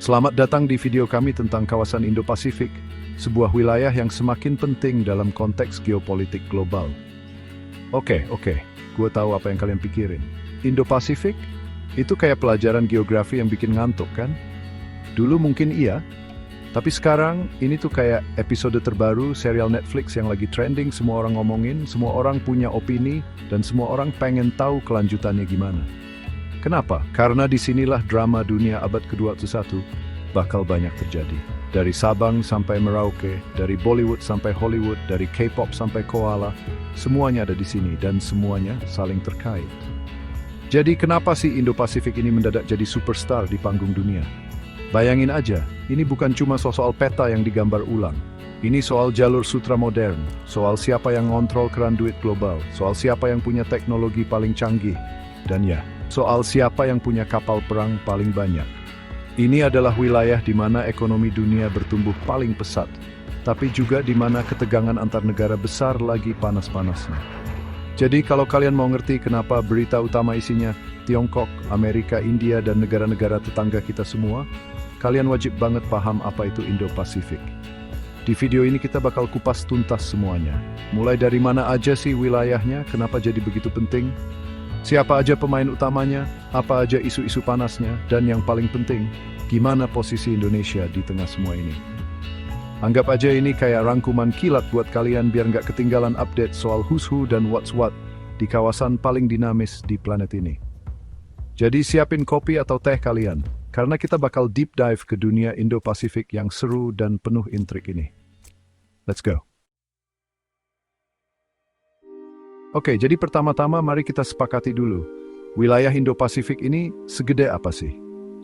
Selamat datang di video kami tentang kawasan Indo-Pasifik, sebuah wilayah yang semakin penting dalam konteks geopolitik global. Oke, gue tahu apa yang kalian pikirin. Indo-Pasifik? Itu kayak pelajaran geografi yang bikin ngantuk, kan? Dulu mungkin iya, tapi sekarang ini tuh kayak episode terbaru serial Netflix yang lagi trending, semua orang ngomongin, semua orang punya opini, dan semua orang pengen tahu kelanjutannya gimana. Kenapa? Karena disinilah drama dunia abad ke-21 bakal banyak terjadi. Dari Sabang sampai Merauke, dari Bollywood sampai Hollywood, dari K-pop sampai koala, semuanya ada di sini dan semuanya saling terkait. Jadi kenapa sih Indo-Pasifik ini mendadak jadi superstar di panggung dunia? Bayangin aja, ini bukan cuma soal peta yang digambar ulang. Ini soal jalur sutra modern, soal siapa yang ngontrol keran duit global, soal siapa yang punya teknologi paling canggih, dan ya, soal siapa yang punya kapal perang paling banyak. Ini adalah wilayah di mana ekonomi dunia bertumbuh paling pesat, tapi juga di mana ketegangan antar negara besar lagi panas-panasnya. Jadi kalau kalian mau ngerti kenapa berita utama isinya Tiongkok, Amerika, India, dan negara-negara tetangga kita semua, kalian wajib banget paham apa itu Indo-Pasifik. Di video ini kita bakal kupas tuntas semuanya. Mulai dari mana aja sih wilayahnya, kenapa jadi begitu penting, siapa aja pemain utamanya, apa aja isu-isu panasnya, dan yang paling penting, gimana posisi Indonesia di tengah semua ini. Anggap aja ini kayak rangkuman kilat buat kalian biar nggak ketinggalan update soal who's who dan what's what di kawasan paling dinamis di planet ini. Jadi siapin kopi atau teh kalian, karena kita bakal deep dive ke dunia Indo-Pasifik yang seru dan penuh intrik ini. Let's go! Oke, jadi pertama-tama mari kita sepakati dulu. Wilayah Indo-Pasifik ini segede apa sih?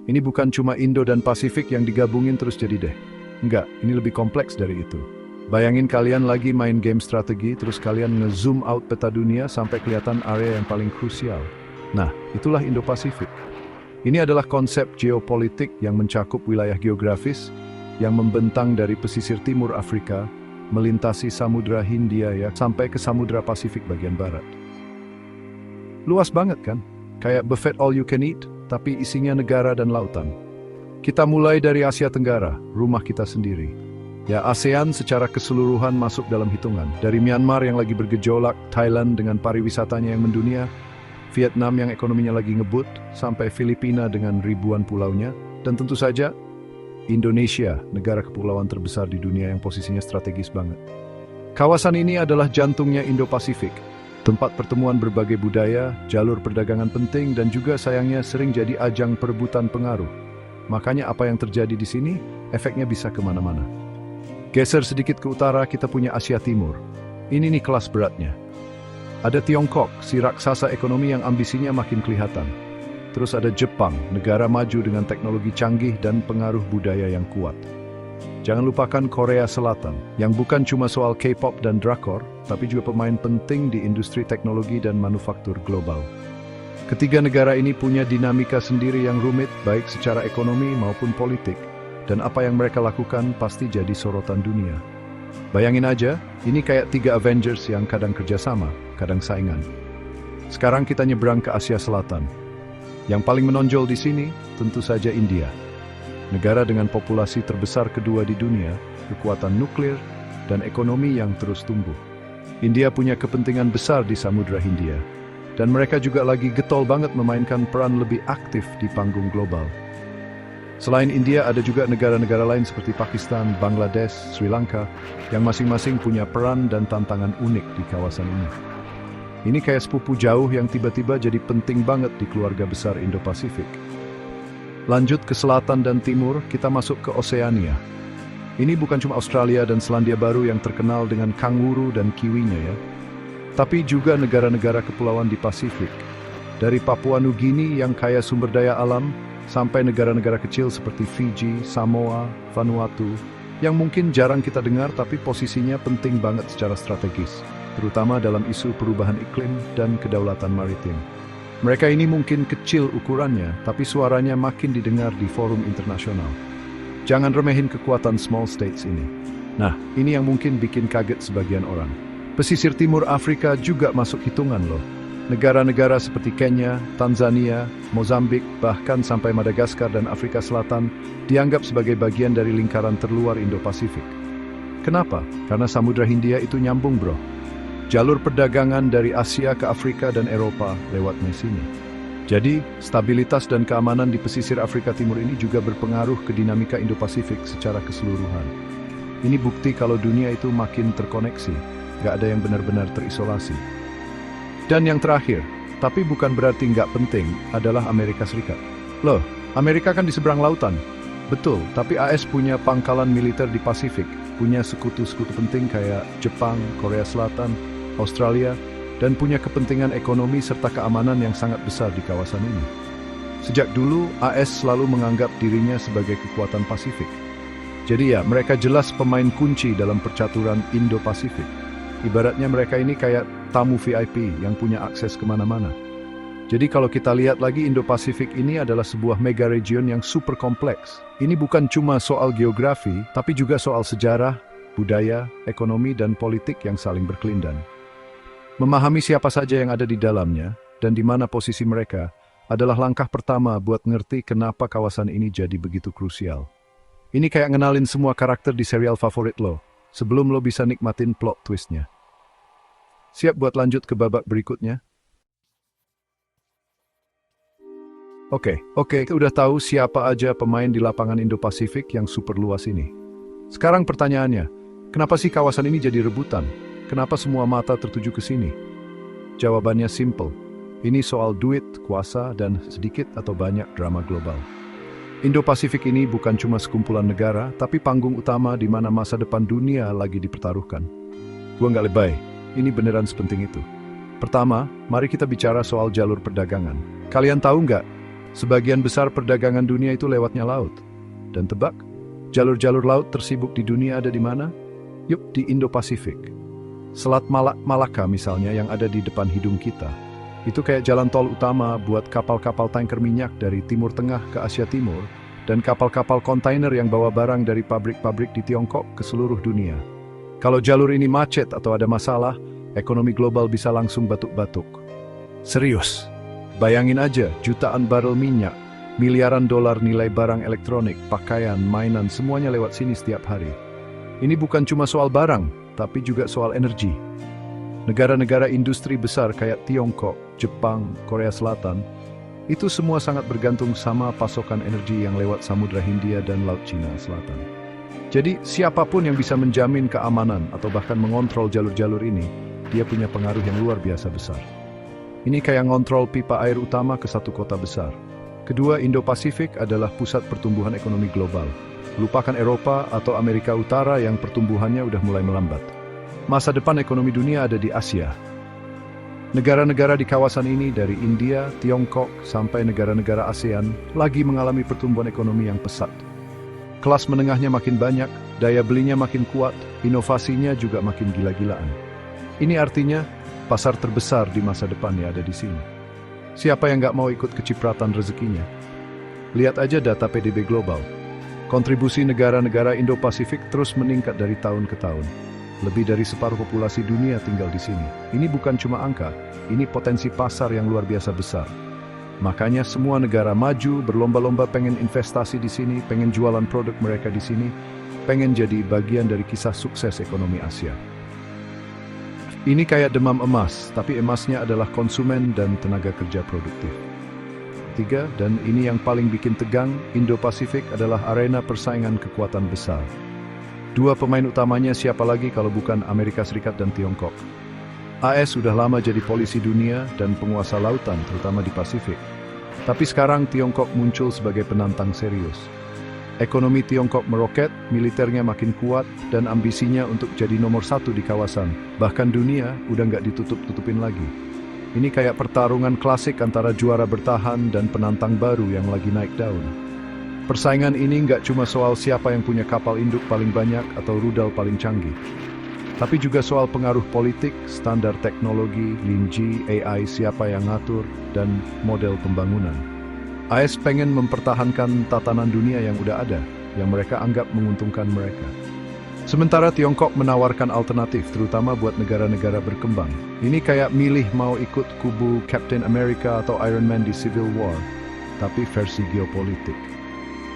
Ini bukan cuma Indo dan Pasifik yang digabungin terus jadi deh. Enggak, ini lebih kompleks dari itu. Bayangin kalian lagi main game strategi, terus kalian nge-zoom out peta dunia sampai kelihatan area yang paling krusial. Nah, itulah Indo-Pasifik. Ini adalah konsep geopolitik yang mencakup wilayah geografis yang membentang dari pesisir timur Afrika, melintasi Samudra Hindia ya, sampai ke Samudra Pasifik bagian barat. Luas banget kan? Kayak buffet all you can eat, tapi isinya negara dan lautan. Kita mulai dari Asia Tenggara, rumah kita sendiri. Ya, ASEAN secara keseluruhan masuk dalam hitungan. Dari Myanmar yang lagi bergejolak, Thailand dengan pariwisatanya yang mendunia, Vietnam yang ekonominya lagi ngebut, sampai Filipina dengan ribuan pulaunya, dan tentu saja Indonesia, negara kepulauan terbesar di dunia yang posisinya strategis banget. Kawasan ini adalah jantungnya Indo-Pasifik, tempat pertemuan berbagai budaya, jalur perdagangan penting, dan juga sayangnya sering jadi ajang perebutan pengaruh. Makanya apa yang terjadi di sini, efeknya bisa kemana-mana. Geser sedikit ke utara, kita punya Asia Timur. Ini nih kelas beratnya. Ada Tiongkok, si raksasa ekonomi yang ambisinya makin kelihatan. Terus ada Jepang, negara maju dengan teknologi canggih dan pengaruh budaya yang kuat. Jangan lupakan Korea Selatan, yang bukan cuma soal K-pop dan drakor, tapi juga pemain penting di industri teknologi dan manufaktur global. Ketiga negara ini punya dinamika sendiri yang rumit, baik secara ekonomi maupun politik, dan apa yang mereka lakukan pasti jadi sorotan dunia. Bayangin aja, ini kayak tiga Avengers yang kadang kerjasama, kadang saingan. Sekarang kita nyebrang ke Asia Selatan. Yang paling menonjol di sini tentu saja India. Negara dengan populasi terbesar kedua di dunia, kekuatan nuklir, dan ekonomi yang terus tumbuh. India punya kepentingan besar di Samudra Hindia, dan mereka juga lagi getol banget memainkan peran lebih aktif di panggung global. Selain India, ada juga negara-negara lain seperti Pakistan, Bangladesh, Sri Lanka, yang masing-masing punya peran dan tantangan unik di kawasan ini. Ini kayak sepupu jauh yang tiba-tiba jadi penting banget di keluarga besar Indo-Pasifik. Lanjut ke selatan dan timur, kita masuk ke Oseania. Ini bukan cuma Australia dan Selandia Baru yang terkenal dengan kanguru dan kiwinya ya, tapi juga negara-negara kepulauan di Pasifik. Dari Papua Nugini yang kaya sumber daya alam, sampai negara-negara kecil seperti Fiji, Samoa, Vanuatu, yang mungkin jarang kita dengar tapi posisinya penting banget secara strategis, terutama dalam isu perubahan iklim dan kedaulatan maritim. Mereka ini mungkin kecil ukurannya, tapi suaranya makin didengar di forum internasional. Jangan remehin kekuatan small states ini. Nah, ini yang mungkin bikin kaget sebagian orang. Pesisir timur Afrika juga masuk hitungan loh. Negara-negara seperti Kenya, Tanzania, Mozambik, bahkan sampai Madagaskar dan Afrika Selatan dianggap sebagai bagian dari lingkaran terluar Indo-Pasifik. Kenapa? Karena Samudra Hindia itu nyambung, bro. Jalur perdagangan dari Asia ke Afrika dan Eropa lewatnya sini. Jadi, stabilitas dan keamanan di pesisir Afrika Timur ini juga berpengaruh ke dinamika Indo-Pasifik secara keseluruhan. Ini bukti kalau dunia itu makin terkoneksi, nggak ada yang benar-benar terisolasi. Dan yang terakhir, tapi bukan berarti nggak penting, adalah Amerika Serikat. Loh, Amerika kan di seberang lautan. Betul, tapi AS punya pangkalan militer di Pasifik, punya sekutu-sekutu penting kayak Jepang, Korea Selatan, Australia, dan punya kepentingan ekonomi serta keamanan yang sangat besar di kawasan ini. Sejak dulu, AS selalu menganggap dirinya sebagai kekuatan Pasifik. Jadi ya, mereka jelas pemain kunci dalam percaturan Indo-Pasifik. Ibaratnya mereka ini kayak tamu VIP yang punya akses kemana-mana. Jadi kalau kita lihat lagi, Indo-Pasifik ini adalah sebuah mega region yang super kompleks. Ini bukan cuma soal geografi, tapi juga soal sejarah, budaya, ekonomi, dan politik yang saling berkelindan. Memahami siapa saja yang ada di dalamnya, dan di mana posisi mereka, adalah langkah pertama buat ngerti kenapa kawasan ini jadi begitu krusial. Ini kayak ngenalin semua karakter di serial favorit lo, sebelum lo bisa nikmatin plot twistnya. Siap buat lanjut ke babak berikutnya? Oke, udah tahu siapa aja pemain di lapangan Indo-Pasifik yang super luas ini. Sekarang pertanyaannya, kenapa sih kawasan ini jadi rebutan? Kenapa semua mata tertuju ke sini? Jawabannya simple. Ini soal duit, kuasa, dan sedikit atau banyak drama global. Indo-Pasifik ini bukan cuma sekumpulan negara, tapi panggung utama di mana masa depan dunia lagi dipertaruhkan. Gua nggak lebay, ini beneran sepenting itu. Pertama, mari kita bicara soal jalur perdagangan. Kalian tahu nggak, sebagian besar perdagangan dunia itu lewatnya laut. Dan tebak, jalur-jalur laut tersibuk di dunia ada di mana? Yup, di Indo-Pasifik. Selat Malaka misalnya yang ada di depan hidung kita. Itu kayak jalan tol utama buat kapal-kapal tanker minyak dari Timur Tengah ke Asia Timur dan kapal-kapal kontainer yang bawa barang dari pabrik-pabrik di Tiongkok ke seluruh dunia. Kalau jalur ini macet atau ada masalah, ekonomi global bisa langsung batuk-batuk. Serius, bayangin aja jutaan barel minyak, miliaran dolar nilai barang elektronik, pakaian, mainan, semuanya lewat sini setiap hari. Ini bukan cuma soal barang, tapi juga soal energi. Negara-negara industri besar kayak Tiongkok, Jepang, Korea Selatan, itu semua sangat bergantung sama pasokan energi yang lewat Samudra Hindia dan Laut Cina Selatan. Jadi, siapapun yang bisa menjamin keamanan atau bahkan mengontrol jalur-jalur ini, dia punya pengaruh yang luar biasa besar. Ini kayak ngontrol pipa air utama ke satu kota besar. Kedua, Indo-Pasifik adalah pusat pertumbuhan ekonomi global. Lupakan Eropa atau Amerika Utara yang pertumbuhannya udah mulai melambat. Masa depan ekonomi dunia ada di Asia. Negara-negara di kawasan ini dari India, Tiongkok, sampai negara-negara ASEAN lagi mengalami pertumbuhan ekonomi yang pesat. Kelas menengahnya makin banyak, daya belinya makin kuat, inovasinya juga makin gila-gilaan. Ini artinya pasar terbesar di masa depan ya ada di sini. Siapa yang nggak mau ikut kecipratan rezekinya? Lihat aja data PDB global. Kontribusi negara-negara Indo-Pasifik terus meningkat dari tahun ke tahun. Lebih dari separuh populasi dunia tinggal di sini. Ini bukan cuma angka, ini potensi pasar yang luar biasa besar. Makanya semua negara maju berlomba-lomba pengen investasi di sini, pengen jualan produk mereka di sini, pengen jadi bagian dari kisah sukses ekonomi Asia. Ini kayak demam emas, tapi emasnya adalah konsumen dan tenaga kerja produktif. Ketiga, dan ini yang paling bikin tegang, Indo-Pasifik adalah arena persaingan kekuatan besar. Dua pemain utamanya siapa lagi kalau bukan Amerika Serikat dan Tiongkok. AS sudah lama jadi polisi dunia dan penguasa lautan, terutama di Pasifik. Tapi sekarang Tiongkok muncul sebagai penantang serius. Ekonomi Tiongkok meroket, militernya makin kuat, dan ambisinya untuk jadi nomor satu di kawasan. Bahkan dunia udah nggak ditutup-tutupin lagi. Ini kayak pertarungan klasik antara juara bertahan dan penantang baru yang lagi naik daun. Persaingan ini nggak cuma soal siapa yang punya kapal induk paling banyak atau rudal paling canggih. Tapi juga soal pengaruh politik, standar teknologi, 5G, AI, siapa yang ngatur, dan model pembangunan. AS pengen mempertahankan tatanan dunia yang udah ada, yang mereka anggap menguntungkan mereka. Sementara Tiongkok menawarkan alternatif, terutama buat negara-negara berkembang. Ini kayak milih mau ikut kubu Captain America atau Iron Man di Civil War, tapi versi geopolitik.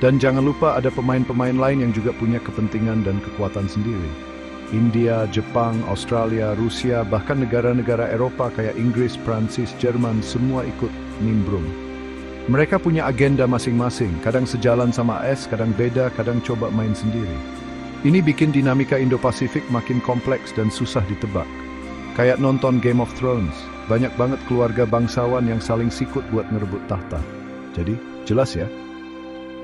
Dan jangan lupa ada pemain-pemain lain yang juga punya kepentingan dan kekuatan sendiri. India, Jepang, Australia, Rusia, bahkan negara-negara Eropa kayak Inggris, Prancis, Jerman, semua ikut nimbrung. Mereka punya agenda masing-masing, kadang sejalan sama AS, kadang beda, kadang coba main sendiri. Ini bikin dinamika Indo-Pasifik makin kompleks dan susah ditebak. Kayak nonton Game of Thrones, banyak banget keluarga bangsawan yang saling sikut buat ngerebut tahta. Jadi, jelas ya,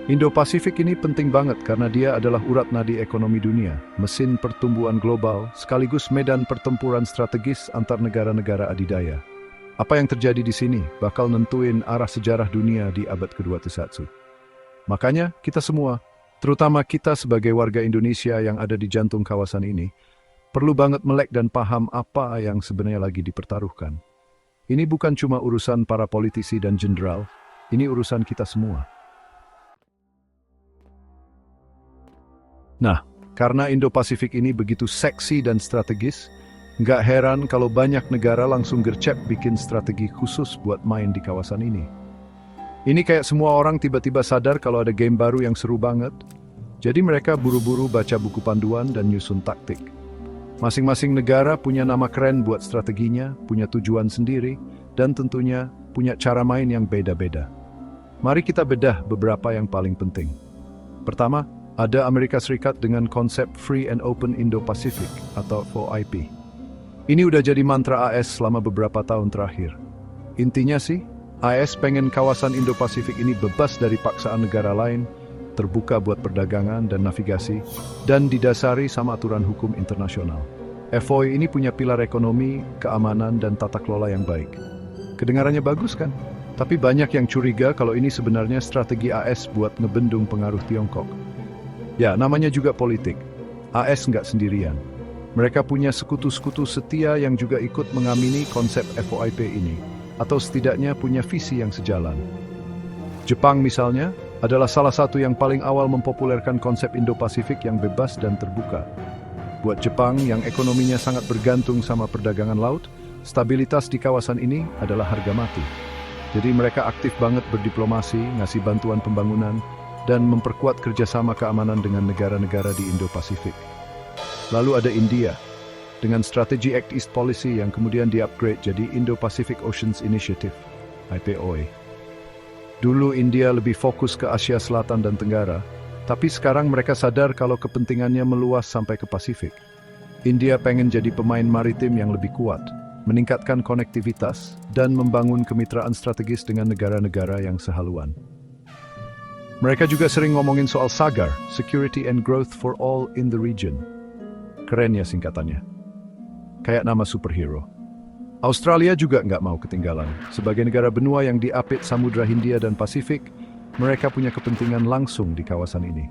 Indo-Pasifik ini penting banget karena dia adalah urat nadi ekonomi dunia, mesin pertumbuhan global, sekaligus medan pertempuran strategis antar negara-negara adidaya. Apa yang terjadi di sini bakal nentuin arah sejarah dunia di abad kedua Tsusatsu. Makanya, kita semua, terutama kita sebagai warga Indonesia yang ada di jantung kawasan ini, perlu banget melek dan paham apa yang sebenarnya lagi dipertaruhkan. Ini bukan cuma urusan para politisi dan jenderal, ini urusan kita semua. Nah, karena Indo-Pasifik ini begitu seksi dan strategis, nggak heran kalau banyak negara langsung gercep bikin strategi khusus buat main di kawasan ini. Ini kayak semua orang tiba-tiba sadar kalau ada game baru yang seru banget, jadi mereka buru-buru baca buku panduan dan nyusun taktik. Masing-masing negara punya nama keren buat strateginya, punya tujuan sendiri, dan tentunya punya cara main yang beda-beda. Mari kita bedah beberapa yang paling penting. Pertama, ada Amerika Serikat dengan konsep Free and Open Indo-Pacific atau FOIP. Ini udah jadi mantra AS selama beberapa tahun terakhir. Intinya sih, AS pengen kawasan Indo-Pasifik ini bebas dari paksaan negara lain, terbuka buat perdagangan dan navigasi, dan didasari sama aturan hukum internasional. FOI ini punya pilar ekonomi, keamanan, dan tata kelola yang baik. Kedengarannya bagus kan? Tapi banyak yang curiga kalau ini sebenarnya strategi AS buat ngebendung pengaruh Tiongkok. Ya, namanya juga politik. AS nggak sendirian. Mereka punya sekutu-sekutu setia yang juga ikut mengamini konsep FOIP ini, atau setidaknya punya visi yang sejalan. Jepang misalnya, adalah salah satu yang paling awal mempopulerkan konsep Indo-Pasifik yang bebas dan terbuka. Buat Jepang yang ekonominya sangat bergantung sama perdagangan laut, stabilitas di kawasan ini adalah harga mati. Jadi mereka aktif banget berdiplomasi, ngasih bantuan pembangunan, dan memperkuat kerjasama keamanan dengan negara-negara di Indo-Pasifik. Lalu ada India, dengan strategi Act East Policy yang kemudian di-upgrade jadi Indo-Pacific Oceans Initiative, IPOI. Dulu India lebih fokus ke Asia Selatan dan Tenggara, tapi sekarang mereka sadar kalau kepentingannya meluas sampai ke Pasifik. India pengen jadi pemain maritim yang lebih kuat, meningkatkan konektivitas, dan membangun kemitraan strategis dengan negara-negara yang sehaluan. Mereka juga sering ngomongin soal SAGAR, Security and Growth for All in the Region. Keren ya singkatannya. Kayak nama superhero. Australia juga nggak mau ketinggalan. Sebagai negara benua yang diapit Samudra Hindia dan Pasifik, mereka punya kepentingan langsung di kawasan ini.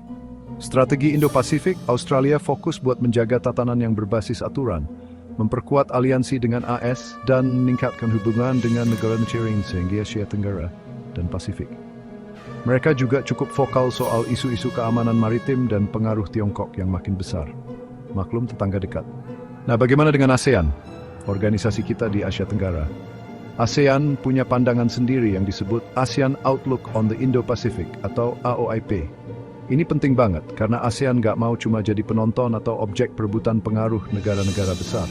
Strategi Indo-Pasifik, Australia fokus buat menjaga tatanan yang berbasis aturan, memperkuat aliansi dengan AS, dan meningkatkan hubungan dengan negara-negara sehingga Asia Tenggara dan Pasifik. Mereka juga cukup vokal soal isu-isu keamanan maritim dan pengaruh Tiongkok yang makin besar. Maklum tetangga dekat. Nah, bagaimana dengan ASEAN? Organisasi kita di Asia Tenggara. ASEAN punya pandangan sendiri yang disebut ASEAN Outlook on the Indo-Pacific atau AOIP. Ini penting banget karena ASEAN nggak mau cuma jadi penonton atau objek perebutan pengaruh negara-negara besar.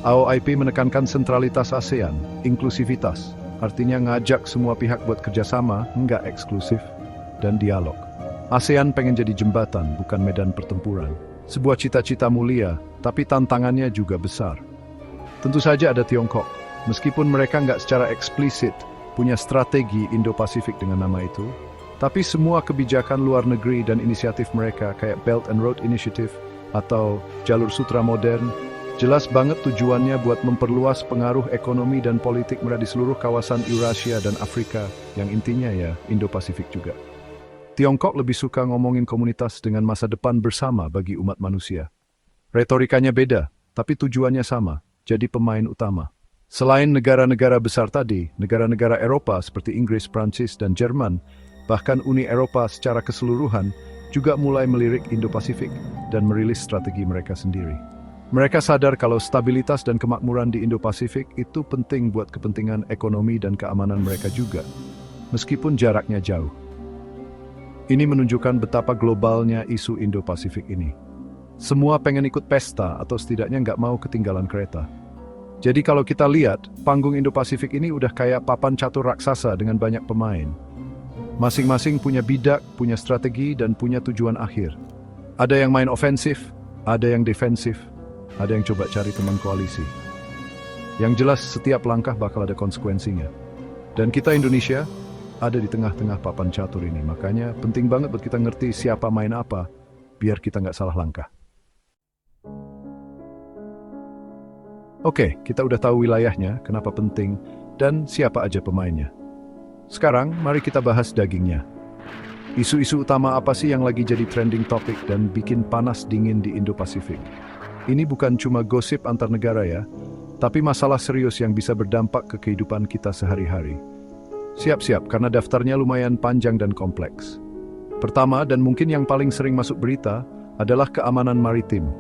AOIP menekankan sentralitas ASEAN, inklusivitas, artinya ngajak semua pihak buat kerjasama, nggak eksklusif, dan dialog. ASEAN pengen jadi jembatan, bukan medan pertempuran. Sebuah cita-cita mulia, tapi tantangannya juga besar. Tentu saja ada Tiongkok, meskipun mereka nggak secara eksplisit punya strategi Indo-Pasifik dengan nama itu, tapi semua kebijakan luar negeri dan inisiatif mereka kayak Belt and Road Initiative atau Jalur Sutra Modern, jelas banget tujuannya buat memperluas pengaruh ekonomi dan politik mereka di seluruh kawasan Eurasia dan Afrika, yang intinya ya Indo-Pasifik juga. Tiongkok lebih suka ngomongin komunitas dengan masa depan bersama bagi umat manusia. Retorikanya beda, tapi tujuannya sama, jadi pemain utama. Selain negara-negara besar tadi, negara-negara Eropa seperti Inggris, Prancis, dan Jerman, bahkan Uni Eropa secara keseluruhan, juga mulai melirik Indo-Pasifik dan merilis strategi mereka sendiri. Mereka sadar kalau stabilitas dan kemakmuran di Indo-Pasifik itu penting buat kepentingan ekonomi dan keamanan mereka juga, meskipun jaraknya jauh. Ini menunjukkan betapa globalnya isu Indo-Pasifik ini. Semua pengen ikut pesta atau setidaknya nggak mau ketinggalan kereta. Jadi kalau kita lihat, panggung Indo-Pasifik ini udah kayak papan catur raksasa dengan banyak pemain. Masing-masing punya bidak, punya strategi, dan punya tujuan akhir. Ada yang main ofensif, ada yang defensif, ada yang coba cari teman koalisi. Yang jelas setiap langkah bakal ada konsekuensinya. Dan kita Indonesia ada di tengah-tengah papan catur ini. Makanya penting banget buat kita ngerti siapa main apa, biar kita nggak salah langkah. Oke, kita udah tahu wilayahnya, kenapa penting, dan siapa aja pemainnya. Sekarang, mari kita bahas dagingnya. Isu-isu utama apa sih yang lagi jadi trending topic dan bikin panas dingin di Indo-Pasifik? Ini bukan cuma gosip antar negara ya, tapi masalah serius yang bisa berdampak ke kehidupan kita sehari-hari. Siap-siap, karena daftarnya lumayan panjang dan kompleks. Pertama, dan mungkin yang paling sering masuk berita, adalah keamanan maritim.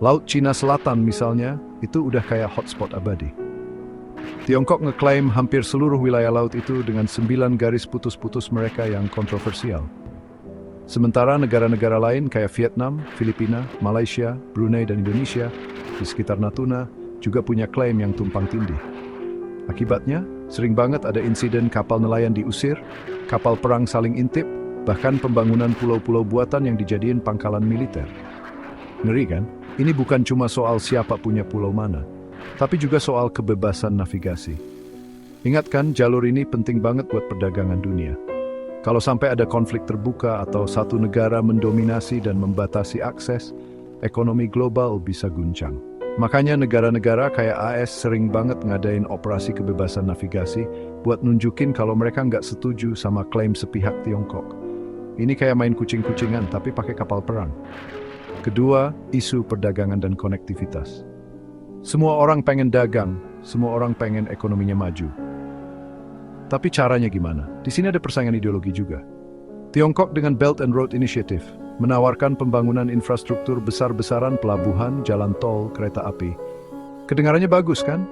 Laut Cina Selatan misalnya, itu udah kayak hotspot abadi. Tiongkok ngeklaim hampir seluruh wilayah laut itu dengan 9 garis putus-putus mereka yang kontroversial. Sementara negara-negara lain kayak Vietnam, Filipina, Malaysia, Brunei, dan Indonesia di sekitar Natuna juga punya klaim yang tumpang tindih. Akibatnya, sering banget ada insiden kapal nelayan diusir, kapal perang saling intip, bahkan pembangunan pulau-pulau buatan yang dijadiin pangkalan militer. Ngeri kan? Ini bukan cuma soal siapa punya pulau mana, tapi juga soal kebebasan navigasi. Ingat kan, jalur ini penting banget buat perdagangan dunia. Kalau sampai ada konflik terbuka atau satu negara mendominasi dan membatasi akses, ekonomi global bisa guncang. Makanya negara-negara kayak AS sering banget ngadain operasi kebebasan navigasi buat nunjukin kalau mereka nggak setuju sama klaim sepihak Tiongkok. Ini kayak main kucing-kucingan tapi pakai kapal perang. Kedua, isu perdagangan dan konektivitas. Semua orang pengen dagang, semua orang pengen ekonominya maju. Tapi caranya gimana? Di sini ada persaingan ideologi juga. Tiongkok dengan Belt and Road Initiative menawarkan pembangunan infrastruktur besar-besaran pelabuhan, jalan tol, kereta api. Kedengarannya bagus kan?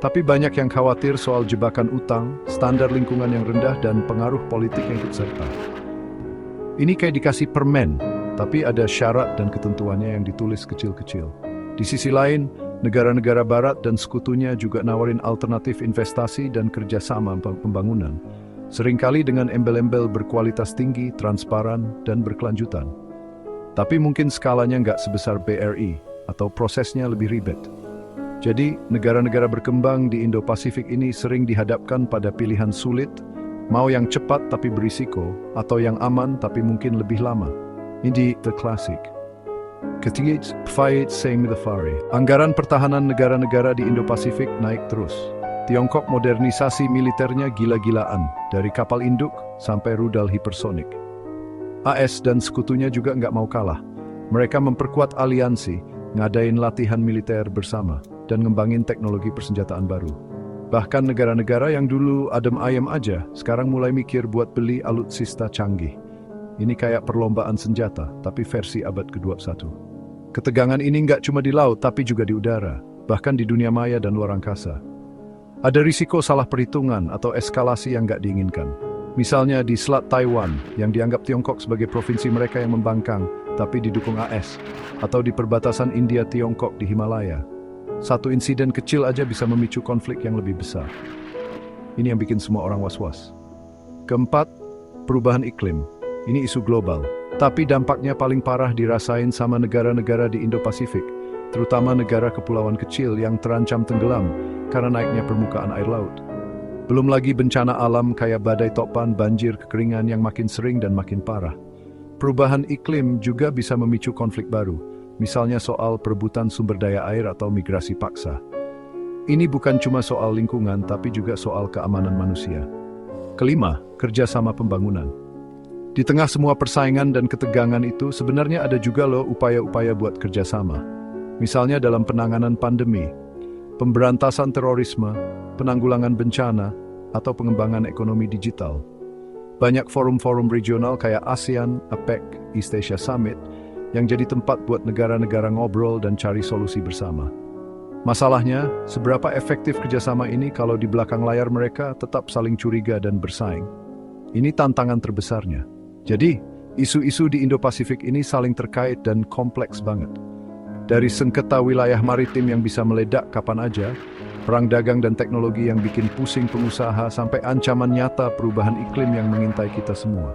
Tapi banyak yang khawatir soal jebakan utang, standar lingkungan yang rendah, dan pengaruh politik yang ikut serta. Ini kayak dikasih permen, tapi ada syarat dan ketentuannya yang ditulis kecil-kecil. Di sisi lain, negara-negara barat dan sekutunya juga nawarin alternatif investasi dan kerjasama pembangunan. Seringkali dengan embel-embel berkualitas tinggi, transparan, dan berkelanjutan. Tapi mungkin skalanya nggak sebesar BRI, atau prosesnya lebih ribet. Jadi, negara-negara berkembang di Indo-Pasifik ini sering dihadapkan pada pilihan sulit, mau yang cepat tapi berisiko, atau yang aman tapi mungkin lebih lama. Ini the classic. Ketiga, fight same the fari. Anggaran pertahanan negara-negara di Indo-Pasifik naik terus. Tiongkok modernisasi militernya gila-gilaan, dari kapal induk sampai rudal hipersonik. AS dan sekutunya juga nggak mau kalah. Mereka memperkuat aliansi, ngadain latihan militer bersama, dan ngembangin teknologi persenjataan baru. Bahkan negara-negara yang dulu adem ayem aja, sekarang mulai mikir buat beli alutsista canggih. Ini kayak perlombaan senjata, tapi versi abad ke-21. Ketegangan ini nggak cuma di laut, tapi juga di udara, bahkan di dunia maya dan luar angkasa. Ada risiko salah perhitungan atau eskalasi yang nggak diinginkan. Misalnya di Selat Taiwan, yang dianggap Tiongkok sebagai provinsi mereka yang membangkang, tapi didukung AS, atau di perbatasan India-Tiongkok di Himalaya. Satu insiden kecil aja bisa memicu konflik yang lebih besar. Ini yang bikin semua orang was-was. Keempat, perubahan iklim. Ini isu global, tapi dampaknya paling parah dirasain sama negara-negara di Indo-Pasifik, terutama negara kepulauan kecil yang terancam tenggelam karena naiknya permukaan air laut. Belum lagi bencana alam kayak badai topan, banjir, kekeringan yang makin sering dan makin parah. Perubahan iklim juga bisa memicu konflik baru, misalnya soal perebutan sumber daya air atau migrasi paksa. Ini bukan cuma soal lingkungan, tapi juga soal keamanan manusia. Kelima, kerjasama pembangunan. Di tengah semua persaingan dan ketegangan itu, sebenarnya ada juga loh upaya-upaya buat kerjasama. Misalnya dalam penanganan pandemi, pemberantasan terorisme, penanggulangan bencana, atau pengembangan ekonomi digital. Banyak forum-forum regional kayak ASEAN, APEC, East Asia Summit yang jadi tempat buat negara-negara ngobrol dan cari solusi bersama. Masalahnya, seberapa efektif kerjasama ini kalau di belakang layar mereka tetap saling curiga dan bersaing? Ini tantangan terbesarnya. Jadi, isu-isu di Indo-Pasifik ini saling terkait dan kompleks banget. Dari sengketa wilayah maritim yang bisa meledak kapan aja, perang dagang dan teknologi yang bikin pusing pengusaha, sampai ancaman nyata perubahan iklim yang mengintai kita semua.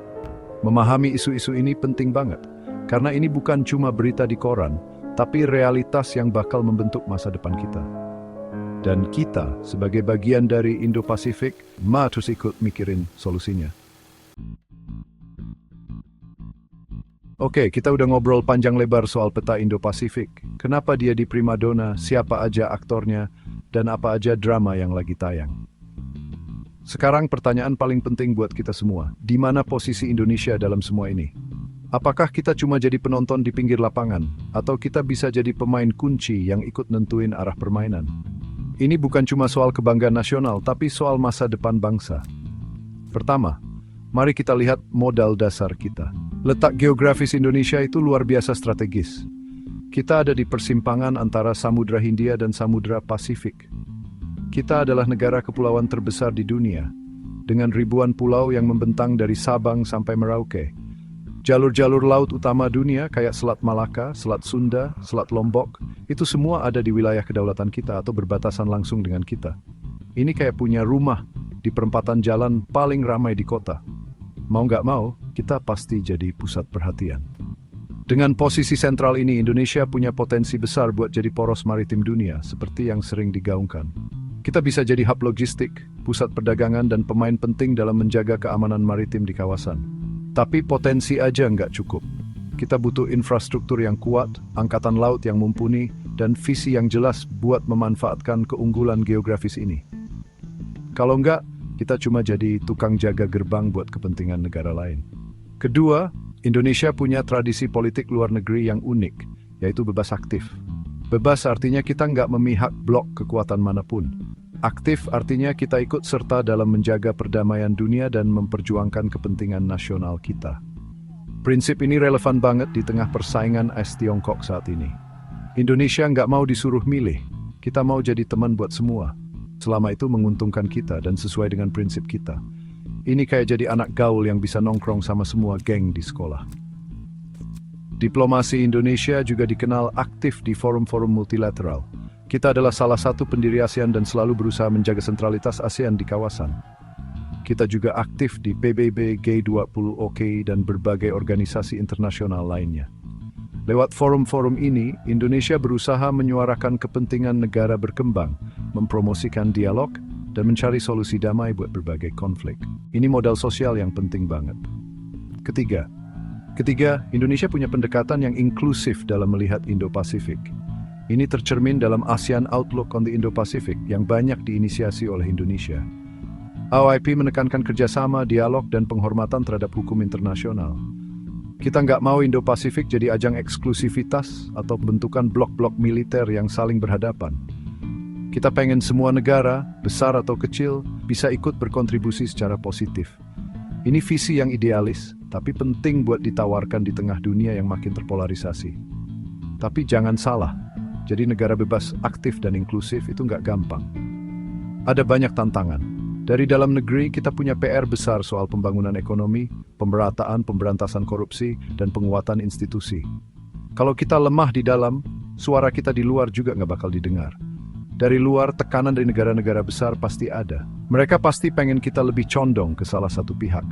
Memahami isu-isu ini penting banget, karena ini bukan cuma berita di koran, tapi realitas yang bakal membentuk masa depan kita. Dan kita, sebagai bagian dari Indo-Pasifik, harus ikut mikirin solusinya. Oke, kita udah ngobrol panjang lebar soal peta Indo-Pasifik. Kenapa dia di primadona, siapa aja aktornya, dan apa aja drama yang lagi tayang. Sekarang pertanyaan paling penting buat kita semua, di mana posisi Indonesia dalam semua ini? Apakah kita cuma jadi penonton di pinggir lapangan, atau kita bisa jadi pemain kunci yang ikut nentuin arah permainan? Ini bukan cuma soal kebanggaan nasional, tapi soal masa depan bangsa. Pertama, mari kita lihat modal dasar kita. Letak geografis Indonesia itu luar biasa strategis. Kita ada di persimpangan antara Samudra Hindia dan Samudra Pasifik. Kita adalah negara kepulauan terbesar di dunia, dengan ribuan pulau yang membentang dari Sabang sampai Merauke. Jalur-jalur laut utama dunia kayak Selat Malaka, Selat Sunda, Selat Lombok, itu semua ada di wilayah kedaulatan kita atau berbatasan langsung dengan kita. Ini kayak punya rumah di perempatan jalan paling ramai di kota. Mau nggak mau, kita pasti jadi pusat perhatian. Dengan posisi sentral ini, Indonesia punya potensi besar buat jadi poros maritim dunia, seperti yang sering digaungkan. Kita bisa jadi hub logistik, pusat perdagangan, dan pemain penting dalam menjaga keamanan maritim di kawasan. Tapi potensi aja nggak cukup. Kita butuh infrastruktur yang kuat, angkatan laut yang mumpuni, dan visi yang jelas buat memanfaatkan keunggulan geografis ini. Kalau nggak, kita cuma jadi tukang jaga gerbang buat kepentingan negara lain. Kedua, Indonesia punya tradisi politik luar negeri yang unik, yaitu bebas aktif. Bebas artinya kita nggak memihak blok kekuatan manapun. Aktif artinya kita ikut serta dalam menjaga perdamaian dunia dan memperjuangkan kepentingan nasional kita. Prinsip ini relevan banget di tengah persaingan AS Tiongkok saat ini. Indonesia nggak mau disuruh milih, kita mau jadi teman buat semua. Selama itu menguntungkan kita dan sesuai dengan prinsip kita. Ini kayak jadi anak gaul yang bisa nongkrong sama semua geng di sekolah. Diplomasi Indonesia juga dikenal aktif di forum-forum multilateral. Kita adalah salah satu pendiri ASEAN dan selalu berusaha menjaga sentralitas ASEAN di kawasan. Kita juga aktif di PBB, G20, OK, dan berbagai organisasi internasional lainnya. Lewat forum-forum ini, Indonesia berusaha menyuarakan kepentingan negara berkembang, mempromosikan dialog, dan mencari solusi damai buat berbagai konflik. Ini modal sosial yang penting banget. Ketiga, Indonesia punya pendekatan yang inklusif dalam melihat Indo-Pasifik. Ini tercermin dalam ASEAN Outlook on the Indo-Pacific yang banyak diinisiasi oleh Indonesia. AOIP menekankan kerjasama, dialog, dan penghormatan terhadap hukum internasional. Kita nggak mau Indo-Pasifik jadi ajang eksklusivitas atau bentukan blok-blok militer yang saling berhadapan. Kita pengen semua negara, besar atau kecil, bisa ikut berkontribusi secara positif. Ini visi yang idealis, tapi penting buat ditawarkan di tengah dunia yang makin terpolarisasi. Tapi jangan salah, jadi negara bebas, aktif, dan inklusif itu nggak gampang. Ada banyak tantangan. Dari dalam negeri, kita punya PR besar soal pembangunan ekonomi, pemerataan, pemberantasan korupsi, dan penguatan institusi. Kalau kita lemah di dalam, suara kita di luar juga nggak bakal didengar. Dari luar, tekanan dari negara-negara besar pasti ada. Mereka pasti pengen kita lebih condong ke salah satu pihak.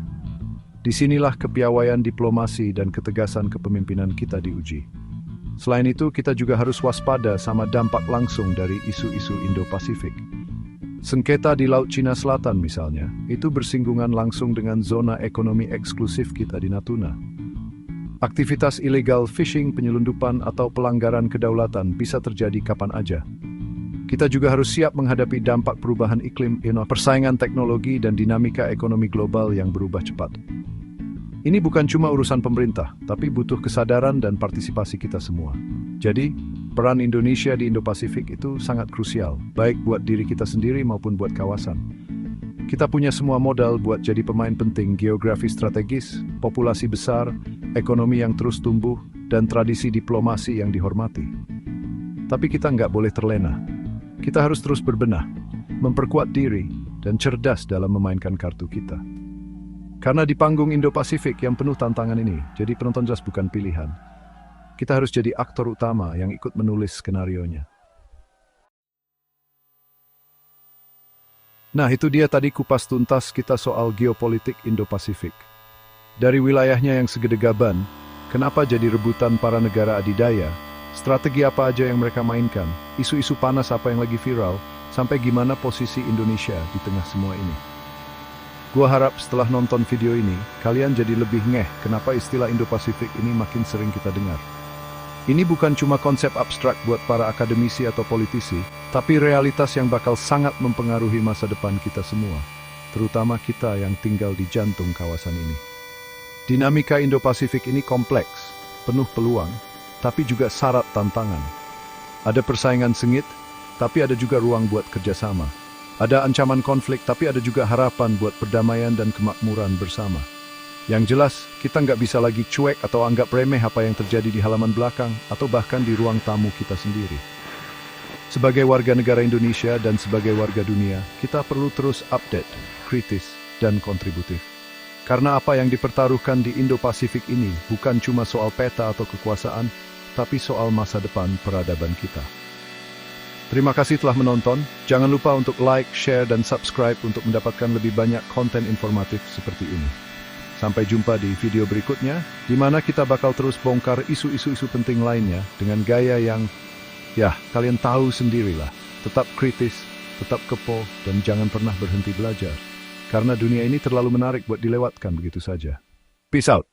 Disinilah kepiawaian diplomasi dan ketegasan kepemimpinan kita diuji. Selain itu, kita juga harus waspada sama dampak langsung dari isu-isu Indo-Pasifik. Sengketa di Laut Cina Selatan misalnya, itu bersinggungan langsung dengan zona ekonomi eksklusif kita di Natuna. Aktivitas ilegal fishing, penyelundupan, atau pelanggaran kedaulatan bisa terjadi kapan aja. Kita juga harus siap menghadapi dampak perubahan iklim, persaingan teknologi, dan dinamika ekonomi global yang berubah cepat. Ini bukan cuma urusan pemerintah, tapi butuh kesadaran dan partisipasi kita semua. Jadi, peran Indonesia di Indo-Pasifik itu sangat krusial, baik buat diri kita sendiri maupun buat kawasan. Kita punya semua modal buat jadi pemain penting, geografi strategis, populasi besar, ekonomi yang terus tumbuh, dan tradisi diplomasi yang dihormati. Tapi kita nggak boleh terlena. Kita harus terus berbenah, memperkuat diri, dan cerdas dalam memainkan kartu kita. Karena di panggung Indo-Pasifik yang penuh tantangan ini, jadi penonton jelas bukan pilihan. Kita harus jadi aktor utama yang ikut menulis skenarionya. Nah, itu dia tadi kupas tuntas kita soal geopolitik Indo-Pasifik. Dari wilayahnya yang segede gaban, kenapa jadi rebutan para negara adidaya, strategi apa aja yang mereka mainkan, isu-isu panas apa yang lagi viral, sampai gimana posisi Indonesia di tengah semua ini. Gua harap setelah nonton video ini, kalian jadi lebih ngeh kenapa istilah Indo-Pasifik ini makin sering kita dengar. Ini bukan cuma konsep abstrak buat para akademisi atau politisi, tapi realitas yang bakal sangat mempengaruhi masa depan kita semua, terutama kita yang tinggal di jantung kawasan ini. Dinamika Indo-Pasifik ini kompleks, penuh peluang, tapi juga syarat tantangan. Ada persaingan sengit, tapi ada juga ruang buat kerjasama. Ada ancaman konflik, tapi ada juga harapan buat perdamaian dan kemakmuran bersama. Yang jelas, kita nggak bisa lagi cuek atau anggap remeh apa yang terjadi di halaman belakang atau bahkan di ruang tamu kita sendiri. Sebagai warga negara Indonesia dan sebagai warga dunia, kita perlu terus update, kritis, dan kontributif. Karena apa yang dipertaruhkan di Indo-Pasifik ini bukan cuma soal peta atau kekuasaan, tapi soal masa depan peradaban kita. Terima kasih telah menonton. Jangan lupa untuk like, share, dan subscribe untuk mendapatkan lebih banyak konten informatif seperti ini. Sampai jumpa di video berikutnya, di mana kita bakal terus bongkar isu-isu penting lainnya dengan gaya yang, ya, kalian tahu sendirilah. Tetap kritis, tetap kepo, dan jangan pernah berhenti belajar. Karena dunia ini terlalu menarik buat dilewatkan begitu saja. Peace out.